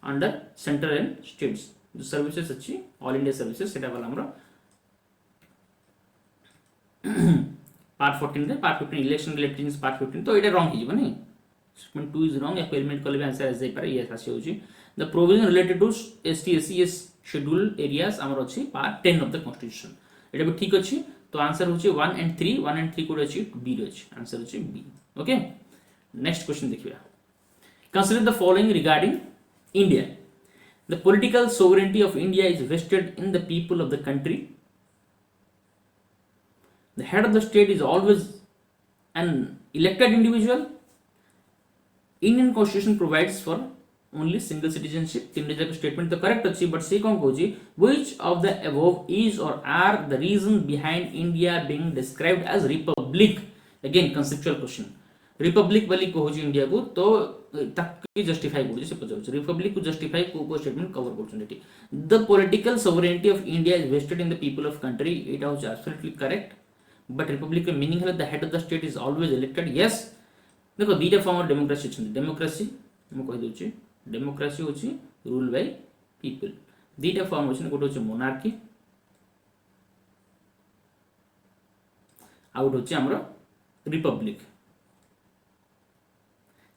under central and states. जो सर्विसेज अच्छी ऑल इंडिया सर्विसेज सेटा वाला हमरो पार्ट 14 रे part 15 election related things part 15 तो एटा रॉन्ग हिजबो नै स्टेटमेंट 2 इज रॉन्ग या एलिमेंट कले आंसर आइ पारे यस आसी होची the provision related to ST SCS schedule areas हमरो अछि पार्ट 10 ऑफ द कॉन्स्टिट्यूशन एटा भी ठीक अछि तो आंसर होची 1 and 3 कोड अछि बी रे अछि आंसर अछि बी ओके नेक्स्ट क्वेश्चन देखिबा consider the following regarding India the political sovereignty of India is vested in the people of the country the head of the state is always an elected individual Indian constitution provides for only single citizenship तीन जगह statement तो correct अच्छी but से कौन कहूँ which of the above is or are the reason behind India being described as republic again conceptual question republic वाली कहूँ India को तो तक जस्टिफाई करूँ से पचार रिपब्लिक को जस्टिफाई को स्टेटमेंट कवर करछन the political sovereignty of India is vested in the people of country एटा होछ absolutely correct but republic meaning है the head of the state is always elected yes देखो दीटा फॉर्म ऑफ डेमोक्रेसी छन democracy मु कहि दोछि डेमोक्रेसी होछि रूल बाय पीपल दीटा फॉर्म होछि गोटे होछि मोनार्की आउट होछि हमरो रिपब्लिक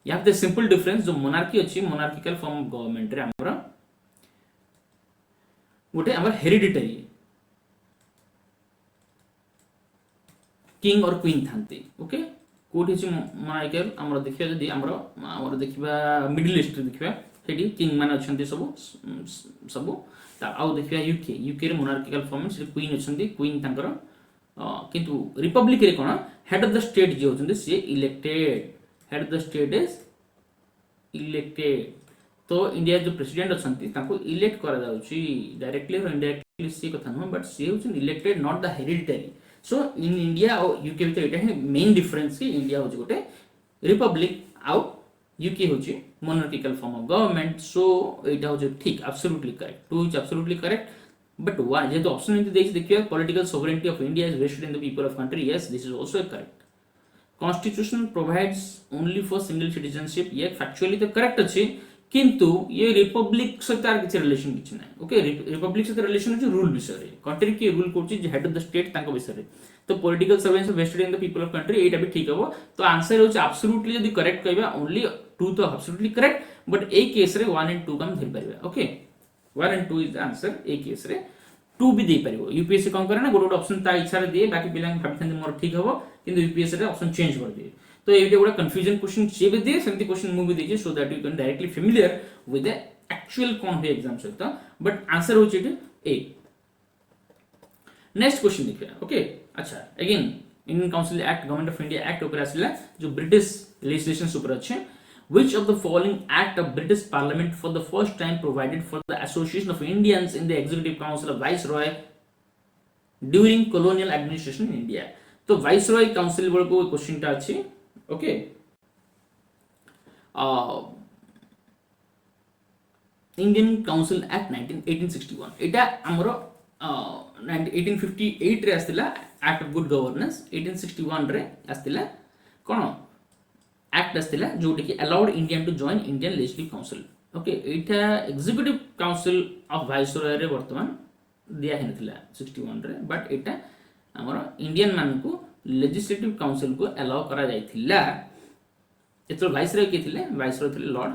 यहाँ पे सिंपल डिफरेंस जो मोनार्की अछि मोनार्किकल फॉर्म ऑफ गवर्नमेंट रे हमरो गोटे हमर हेरिडिटरी किंग और क्वीन थांती ओके कोठी छि मोनार्किकल हमरो देखिया जदी हमरो देखिबा मिडिल ईस्ट देखिबा सेठी किंग मान अछंती सब ता आउ देखिबा यूके रे मोनार्किकल फॉर्म से क्वीन अछंती क्वीन तांकर किंतु रिपब्लिक रे कोन हेड ऑफ द स्टेट जे होछंती से elected head of the state is elected तो इंडिया जो प्रेसिडेंट अछंती ताको इलेक्ट करा जाउची डायरेक्टली और इनडायरेक्टली से कथा न बट से होछन elected not the hereditary so in India और यूके भीतर एटा है मेन डिफरेंस कि इंडिया होची गोटे रिपब्लिक आउ यूके होची monarchical form of government so एटा होची ठीक absolutely correct 2 is absolutely correct but one जे तो ऑप्शन इन देख देखिए political sovereignty of India is vested in the people of country yes this is also correct constitution provides only for single citizenship ये factually तो correct अछि किंतु ये रिपब्लिक सहित आर किछ रिलेशन किछ नै ओके रिपब्लिक सहित रिलेशन अछि रूल विषय रे कंट्री के रूल करछि जे हेड ऑफ द स्टेट तांको विषय रे तो political sovereignty vested in the people of country एटा भी ठीक हबो तो आंसर होछि एब्सोल्युटली यदि करेक्ट कहबा ओनली 2 तो एब्सोल्युटली करेक्ट बट ए केस रे 1 and 2 कम धरि परबा okay 1 and 2 is the answer ए केस रे 2 भी दे परिबो यूपीएससी कम करे ना गोटे ऑप्शन ता इच्छा रे दे बाकी पिला भाबिथन मोर ठीक हबो किंतु यूपीएससी रे ऑप्शन चेंज कर दे तो ये गोटे कंफ्यूजन क्वेश्चन से भी दे सेमती क्वेश्चन मु भी देछि so that you can directly familiar with the actual कोन हो एग्जाम सहित बट आंसर होछि ए नेक्स्ट क्वेश्चन देखिए ओके अच्छा again Indian council act government of India act ऊपर आसिला जो ब्रिटिश लेजिस्लेशन ऊपर अछि which of the following act of British Parliament for the first time provided for the association of Indians in the executive council of viceroy during colonial administration in India तो viceroy council बोल को question टा अछि okay Indian council act 1861 एटा हमरो 1858 रे आस्तिला act of good governance 1861 रे आस्तिला कोन एक्ट आस्तिला जोटी कि allowed Indian to join Indian legislative council okay एटा एग्जीक्यूटिव काउंसिल ऑफ वाइसरॉय रे वर्तमान दिया हेनथिला 61 रे बट एटा हमरो इंडियन मान को लेजिस्लेटिव काउंसिल को अलाउ करा जायथिला एतो वाइसरॉय के थिले वाइसरॉय थिले लॉर्ड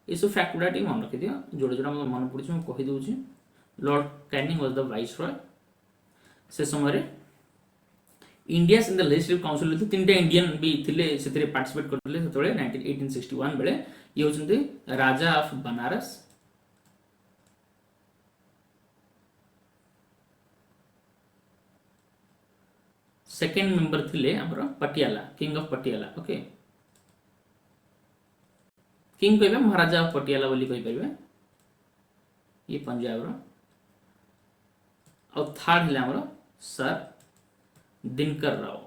इसो फैक्ट गुडा टी मन रखि दियो जोडा जोडा मन पड़छ हम कहि दउ छी Lord Canning was the viceroy से समय रे India in the legislative council तो तीनटा इंडियन भी थिले सेतरे पार्टिसिपेट करले सेतोले 1861 बेले ये होचंती राजा ऑफ बनारस सेकंड मेंबर थिले हमरो Patiala king of Patiala okay king कहबे महाराजा ऑफ पटियाला बोली कहि परबे ये पंजाब रो और थर्ड हिला हमरो sir Dinkar Rao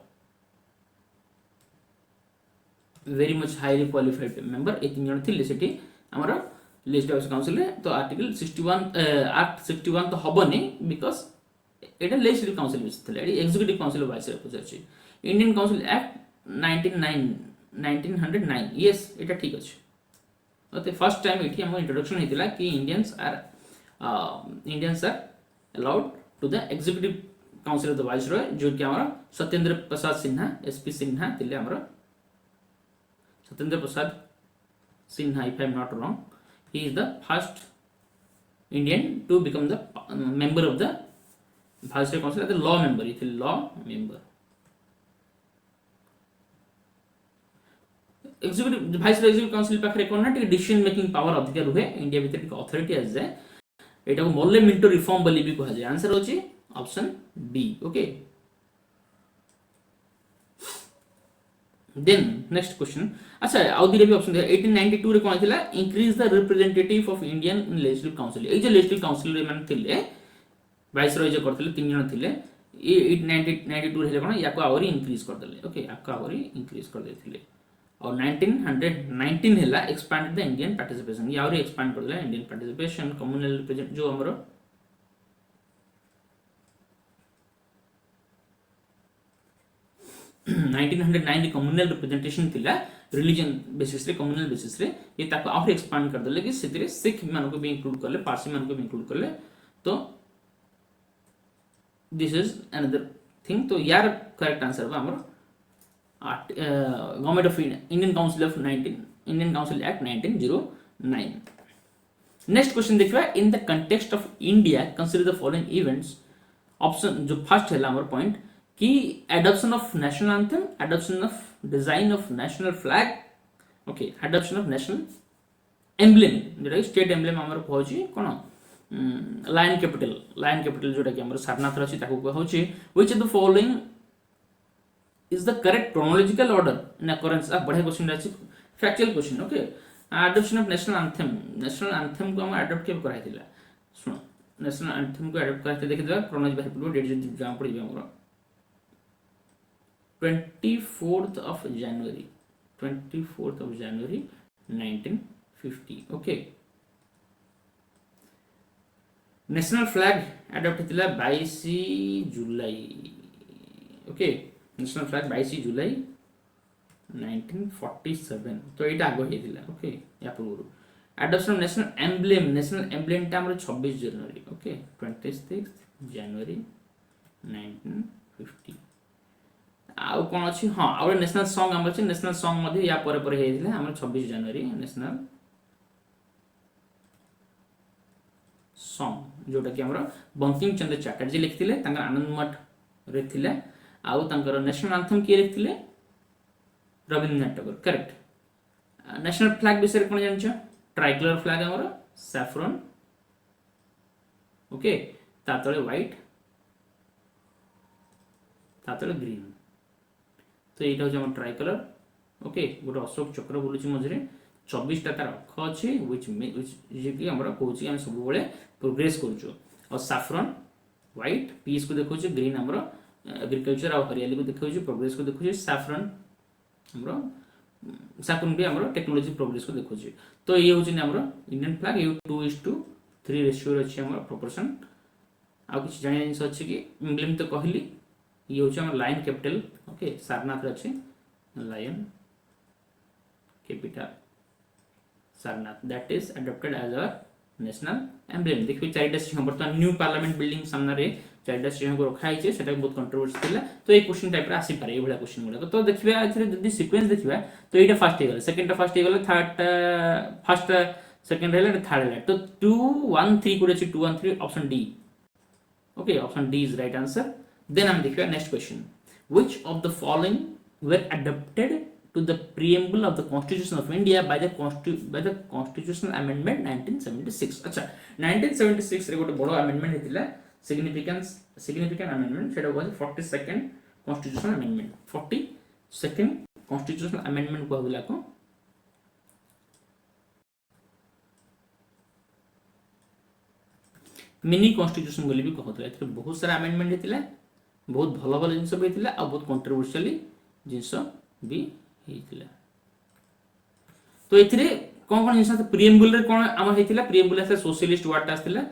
very much highly qualified member A तीन जन थिले सेठी हमरो लेजिस्लेटिव काउंसिल तो आर्टिकल 61 एक्ट 61 तो हबनी बिकॉज़ एटा लेजिस्लेटिव काउंसिल विच थिले executive council vice representative Indian council act 1909 yes एटा ठीक अछि ओके फर्स्ट टाइम एठी हम इंट्रोडक्शन हेतिला कि Indians are allowed to the executive council of the viceroy जो कि हमर सत्येंद्र प्रसाद सिन्हा एसपी सिन्हा तिले हमर Satyendra Prasad Sinha if I am not wrong he is the first Indian to become the member of the Viceroy Council as a law member. It is law member. Executive Viceroy Executive Council पाखरे कोन ना decision making power अधिक रुहे India भीतर एक authority आस जाए एटा को मोल्ले Minto reform बोली भी कहा जाए आंसर होची option B okay then next question अच्छा आउ दिले भी ऑप्शन 1892 रे कोन थिला increase the representative of Indian in legislative council ए जो लेजिस्लेटिव काउंसिल रे मान थिले वाइसरॉय जो करथिले तीन जण थिले ए 1892 रे कोन या को आवरी इंक्रीज कर देले ओके या को आवरी इंक्रीज कर देथिले और 1919 हैला एक्सपैंडेड द इंडियन पार्टिसिपेशन या आवरी एक्सपैंड कर देला इंडियन पार्टिसिपेशन कम्युनल रिप्रेजेंट जो हमरो 1909 रे कम्युनल रिप्रेजेंटेशन थिला रिलीजन बेसिस रे कम्युनल बेसिस रे ये ताको आउट एक्सपांड कर देले कि सेतिरे सिख मान को भी इंक्लूड करले पारसी मान को भी इंक्लूड करले तो दिस इज अनदर थिंग तो यार करेक्ट आंसर बा हमर government of Indian council of 19 Indian council act 1909 next question देखिबा in the context of India consider the following events option जो फर्स्ट है हमर पॉइंट कि adoption of national anthem, adoption of design of national flag, okay, adoption of national emblem, जेटा state emblem हमर कहउची कोन lion capital जोटा कि हमर सारनाथ रछि ताको कहउची which of the following is the correct chronological order in occurrence आ बढ़िया क्वेश्चन अछि factual question okay adoption of national anthem को हम अडॉप्ट के कराइतिला सुनो नेशनल एंथम को अडॉप्ट करते देखि देबा chronology बाहर पड़ो डेट जदी जाम पड़ी हमर 24th of January 1950 okay national flag adopt हितला 22 July okay national flag 22 जुलाई 1947 तो एटा आगो हितला okay या पूर्व adoption of national emblem टा हमर 26 जनवरी okay 26 January 1950 आउ कोन अछि हां आउ नेशनल सॉन्ग हमर छै नेशनल सॉन्ग मध्ये या परे परे हेइले हमर 26 जनवरी नेशनल सॉन्ग जोटा कि हमर बंकिम चंद्र चटर्जी लिखथिले तांका आनंद मठ रे थिले आउ तांकर नेशनल एंथम के लिखथिले Rabindranath Tagore correct national flag विषय कोन जानछ ट्राइकलर फ्लैग हमर सैफ्रन ओके तातळे व्हाइट तातळे ग्रीन तो एटा हो हम ट्राइकलर ओके गोटे अशोक चक्र बोलुची मझरे 24 टा तार अक्ष अछि व्हिच जे कि हमरा कहूची हम सब बेले प्रोग्रेस करछु और सैफ्रन व्हाइट पीस को देखौ छी ग्रीन हमरा एग्रीकल्चर और हरियाली को देखौ छी प्रोग्रेस को देखौ छी सैफ्रन हमरा सैफ्रन भी हमरा टेक्नोलॉजी प्रोग्रेस को देखौ छी तो ये होची हमरा इंडियन फ्लैग ये 2:3 रेशियो अछि हमरा प्रोपोर्शन आ कुछ जानिया जिंस अछि कि एम्ब्लेम तो कहली ये होची हमर लायन कैपिटल ओके सारनाथ अछि lion capital Sarnath that is adopted as our national emblem देखि चारिटा सिंह बर्तमान न्यू पार्लियामेंट बिल्डिंग सामने रे चारिटा सिंह को रखा हिचे सेटा बहुत कंट्रोवर्सी थिला तो ए क्वेश्चन टाइप रे आसी पारे ए भला क्वेश्चन गुडा तो देखिबा आथरे जदी सीक्वेंस देखिबा तो एटा फर्स्ट हे गेला सेकंड फर्स्ट हे गेला थर्ड फर्स्ट सेकंड हेला थर्ड हेला तो 2 1 3 को अछि 2 1 3 option D okay option D is right answer then I'm the next question which of the following were adopted to the preamble of the constitution of India by the constitutional amendment 1976 अच्छा 1976 रे गोटे बडो amendment हेतिला significant amendment सेटा को 42nd constitutional amendment 42nd constitutional amendment को हला को mini constitution बोली भी कहत एथे बहुत सारा अमेंडमेंट हेतिला बहुत भलो भलो जिंस भी हेतिला आ बहुत कंट्रोवर्शियली जिंस भी हेतिला तो एथिरे कोन जिंस प्रीएम्बल रे कोन आम हेतिला प्रीएम्बल से सोशलिस्ट वर्ड आस्तिला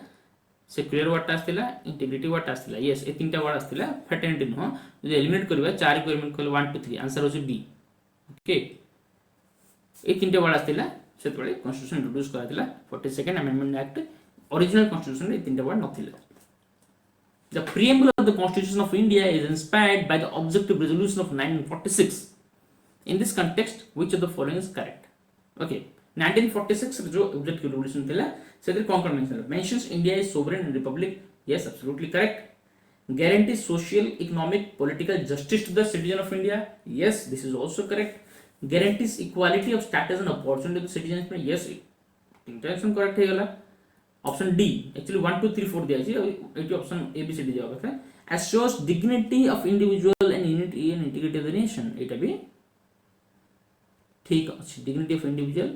सेक्युलर वर्ड आस्तिला इंटीग्रिटी वर्ड आस्तिला यस ए तीनटा वर्ड आस्तिला फ्रेटर्निटी न जे एलिमिनेट करबा 4 को एलिमिनेट करले 1 2 3 आंसर हो बी ओके ए तीनटा वर्ड आस्तिला से कॉन्स्टिट्यूशन इंट्रोड्यूस करा 42nd amendment act original constitution रे तीनटा word नथिला The preamble of the Constitution of India is inspired by the objective resolution of 1946. In this context, which of the following is correct? Okay, 1946 रे जो objective resolution थिला सेतिर कोन mentions India is sovereign republic. Yes, absolutely correct. Guarantees social, economic, political justice to the citizen of India. Yes, this is also correct. Guarantees equality of status and opportunity to the citizens. Yes, intention correct है गला. Option D, actually 1 2 3 4 दिया है ये option A B C D दिया होगा assures dignity of individual and unity and integrity of the nation एटा भी ठीक अछि dignity of individual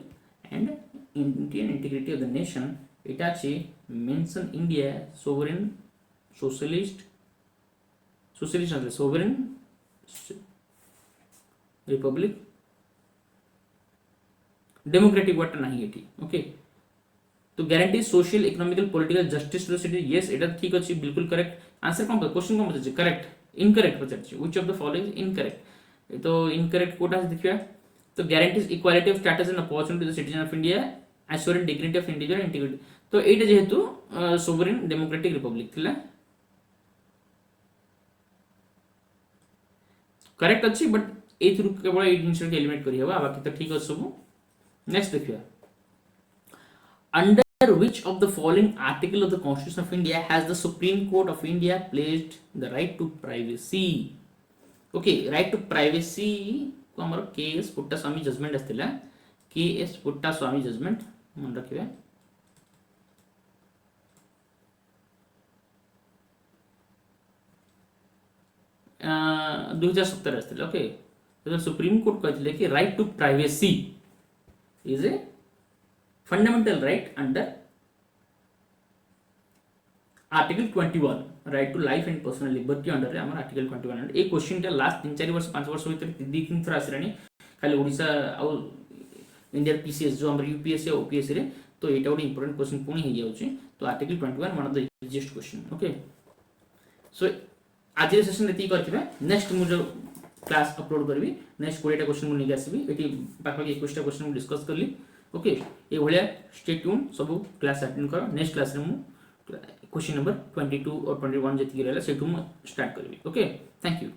and unity and integrity of the nation एटा अछि mention India sovereign socialist and sovereign republic democratic वाट नहीं एठी okay तो guarantee social economical political justice to the city yes एटा ठीक अछि बिल्कुल करेक्ट आंसर कोन क्वेश्चन कोन बचे करेक्ट इनकरेक्ट बचे which of the following incorrect तो इनकरेक्ट कोटा देखिया तो guarantees equality of status and opportunity to the citizen of India assuring dignity of individual integrity तो एटा जेहेतु सोवरेन डेमोक्रेटिक रिपब्लिक थिला करेक्ट अछि बट ए थ्रू केवल ए जिंस के एलिमिनेट करि हबा बाकी तो ठीक अछि सब नेक्स्ट देखिया under which of the following article of the Constitution of India has the Supreme Court of India placed the right to privacy? Okay, right to privacy को हमर केएस पुट्टास्वामी जजमेंट आस्तिला केएस पुट्टास्वामी जजमेंट मन रखिबे 2017 आस्तिला okay तो Supreme Court कहथिले कि right to privacy is a fundamental right under article 21 right to life and personal liberty under हमर article 21 and ए क्वेश्चन टा लास्ट 3-4 वर्ष 5 वर्ष भीतर दी तीन थरा आसरानी खाली ओडिसा आ इंडिया पीसीएस जो हमर यूपीएससी ओपीएससी रे तो एटा ଗୋଟେ इंपोर्टेंट क्वेश्चन पुणी हे जाउची तो article 21 one of the easiest question okay so आज रे सेशन रेती करथिबे नेक्स्ट मु जो क्लास अपलोड करबी नेक्स्ट 20 टा क्वेश्चन मु लेके आसीबी एटी पाखा 21 टा क्वेश्चन मु डिस्कस करली ओके ये भलिया स्टे ट्यून सब क्लास अटेंड करो नेक्स्ट क्लास रे मु क्वेश्चन नंबर 22 और 21 जति रहला सेठु मु स्टार्ट करबी ओके थैंक यू